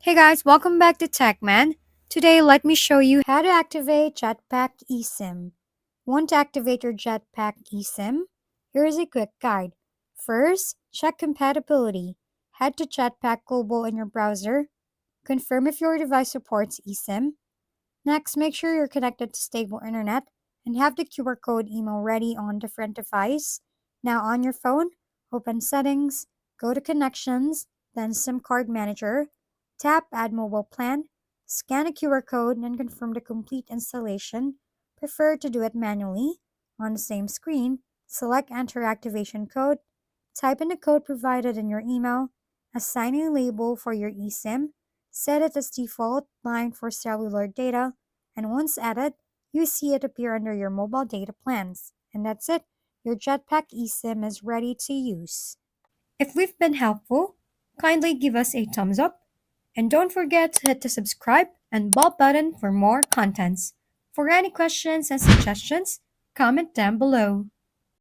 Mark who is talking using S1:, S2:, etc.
S1: Hey guys, welcome back to TechMan. Today, let me show you how to activate Jetpac eSIM. Want to activate your Jetpac eSIM? Here is a quick guide. First, check compatibility. Head to Jetpac Global in your browser. Confirm if your device supports eSIM. Next, make sure you're connected to stable internet and have the QR code email ready on different device. Now on your phone, open Settings, go to Connections, then SIM Card Manager, tap Add Mobile Plan, scan a QR code and confirm the complete installation. Prefer to do it manually. On the same screen, select Enter Activation Code, type in the code provided in your email, assign a label for your eSIM, set it as default line for cellular data, and once added, you see it appear under your mobile data plans. And that's it. Your Jetpack eSIM is ready to use. If we've been helpful, kindly give us a thumbs up and don't forget to hit the subscribe and bell button for more contents. For any questions and suggestions, comment down below.